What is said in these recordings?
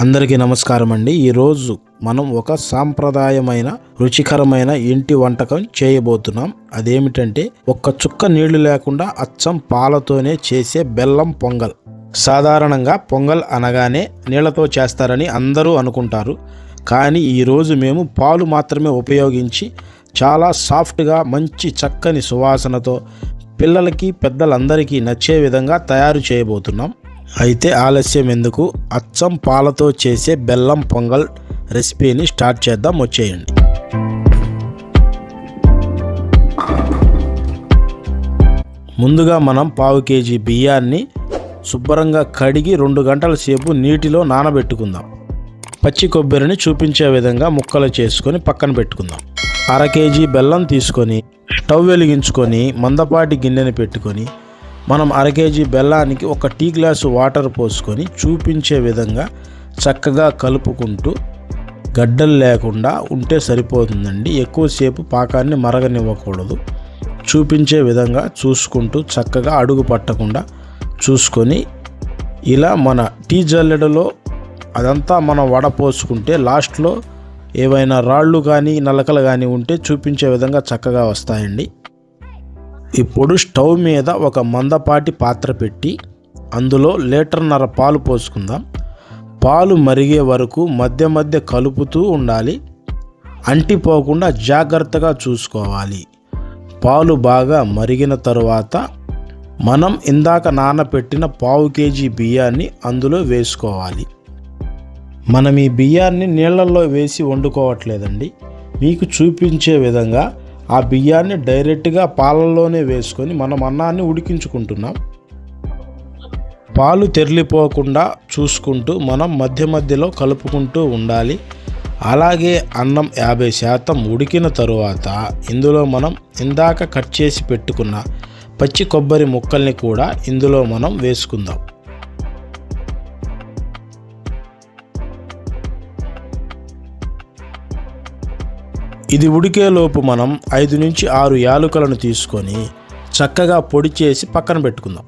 అందరికీ నమస్కారం అండి. ఈరోజు మనం ఒక సాంప్రదాయమైన రుచికరమైన ఇంటి వంటకం చేయబోతున్నాం. అదేమిటంటే ఒక్క చుక్క నీళ్లు లేకుండా అచ్చం పాలతోనే చేసే బెల్లం పొంగల్. సాధారణంగా పొంగల్ అనగానే నీళ్లతో చేస్తారని అందరూ అనుకుంటారు. కానీ ఈరోజు మేము పాలు మాత్రమే ఉపయోగించి చాలా సాఫ్ట్గా మంచి చక్కని సువాసనతో పిల్లలకి పెద్దలందరికీ నచ్చే విధంగా తయారు చేయబోతున్నాం. అయితే ఆలస్యం ఎందుకు, అచ్చం పాలతో చేసే బెల్లం పొంగల్ రెసిపీని స్టార్ట్ చేద్దాం. వచ్చేయండి. ముందుగా మనం 1/2 కేజీ బియ్యాన్ని శుభ్రంగా కడిగి 2 గంటల సేపు నీటిలో నానబెట్టుకుందాం. పచ్చి కొబ్బరిని చూపించే విధంగా ముక్కలు చేసుకొని పక్కన పెట్టుకుందాం. 1/2 కేజీ బెల్లం తీసుకొని స్టవ్ వెలిగించుకొని మందపాటి గిన్నెని పెట్టుకొని మనం 1/2 కేజీ బెల్లానికి 1 టీ గ్లాసు వాటర్ పోసుకొని చూపించే విధంగా చక్కగా కలుపుకుంటూ గడ్డలు లేకుండా ఉంటే సరిపోతుందండి. ఎక్కువసేపు పాకాన్ని మరగనివ్వకూడదు. చూపించే విధంగా చూసుకుంటూ చక్కగా అడుగు పట్టకుండా చూసుకొని ఇలా మన టీ జల్లెడలో అదంతా మనం వడపోసుకుంటే లాస్ట్లో ఏవైనా రాళ్ళు కానీ నలకలు కానీ ఉంటే చూపించే విధంగా చక్కగా వస్తాయండి. ఇప్పుడు స్టవ్ మీద ఒక మందపాటి పాత్ర పెట్టి అందులో 1.5 లీటర్ పాలు పోసుకుందాం. పాలు మరిగే వరకు మధ్య మధ్య కలుపుతూ ఉండాలి. అంటిపోకుండా జాగ్రత్తగా చూసుకోవాలి. పాలు బాగా మరిగిన తరువాత మనం ఇందాక నానబెట్టిన 1/2 కేజీ బియ్యాన్ని అందులో వేసుకోవాలి. మనం ఈ బియ్యాన్ని నీళ్ళల్లో వేసి వండుకోవట్లేదండి. మీకు చూపించే విధంగా ఆ బియ్యాన్ని డైరెక్ట్గా పాలల్లోనే వేసుకొని మనం అన్నాన్ని ఉడికించుకుంటున్నాం. పాలు తెరిలిపోకుండా చూసుకుంటూ మనం మధ్య మధ్యలో కలుపుకుంటూ ఉండాలి. అలాగే అన్నం 50% ఉడికిన తరువాత ఇందులో మనం ఇందాక కట్ చేసి పెట్టుకున్న పచ్చి కొబ్బరి ముక్కల్ని కూడా ఇందులో మనం వేసుకుందాం. ఇది ఉడికేలోపు మనం 5 నుంచి 6 యాలకులను తీసుకొని చక్కగా పొడి చేసి పక్కన పెట్టుకుందాం.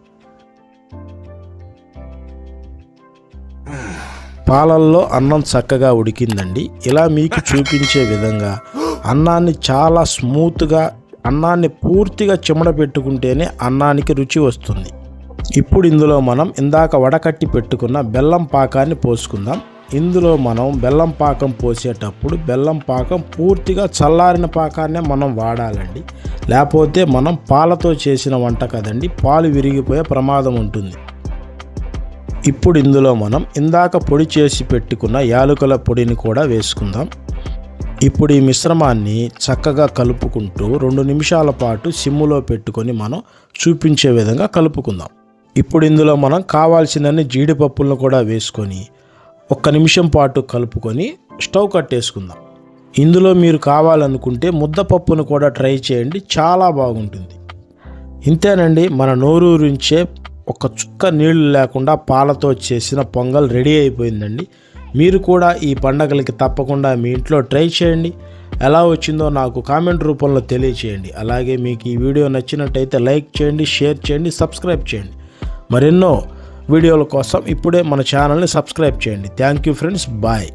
పాలల్లో అన్నం చక్కగా ఉడికిందండి. ఇలా మీకు చూపించే విధంగా అన్నాన్ని చాలా స్మూత్గా అన్నాన్ని పూర్తిగా చిమడ పెట్టుకుంటేనే అన్నానికి రుచి వస్తుంది. ఇప్పుడు ఇందులో మనం ఇందాక వడకట్టి పెట్టుకున్న బెల్లం పాకాన్ని పోసుకుందాం. ఇందులో మనం బెల్లం పాకం పోసేటప్పుడు బెల్లం పాకం పూర్తిగా చల్లారిన పాకాన్నే మనం వాడాలండి. లేకపోతే మనం పాలతో చేసిన వంట కదండి, పాలు విరిగిపోయే ప్రమాదం ఉంటుంది. ఇప్పుడు ఇందులో మనం ఇందాక పొడి చేసి పెట్టుకున్న యాలకుల పొడిని కూడా వేసుకుందాం. ఇప్పుడు ఈ మిశ్రమాన్ని చక్కగా కలుపుకుంటూ 2 నిమిషాల పాటు సిమ్ములో పెట్టుకొని మనం చూపించే విధంగా కలుపుకుందాం. ఇప్పుడు ఇందులో మనం కావాల్సినన్ని జీడిపప్పులను కూడా వేసుకొని 1 నిమిషం పాటు కలుపుకొని స్టవ్ కట్టేసుకుందాం. ఇందులో మీరు కావాలనుకుంటే ముద్దపప్పును కూడా ట్రై చేయండి, చాలా బాగుంటుంది. ఇంతేనండి, మన నోరూరించే 1 చుక్క నీళ్లు లేకుండా పాలతో చేసిన పొంగల్ రెడీ అయిపోయిందండి. మీరు కూడా ఈ పండగలకి తప్పకుండా మీ ఇంట్లో ట్రై చేయండి. ఎలా వచ్చిందో నాకు కామెంట్ రూపంలో తెలియచేయండి. అలాగే మీకు ఈ వీడియో నచ్చినట్టయితే లైక్ చేయండి, షేర్ చేయండి, సబ్స్క్రైబ్ చేయండి. మరెన్నో వీడియోల కోసం ఇప్పుడే మన ఛానల్ని సబ్స్క్రైబ్ చేయండి. Thank you friends, bye.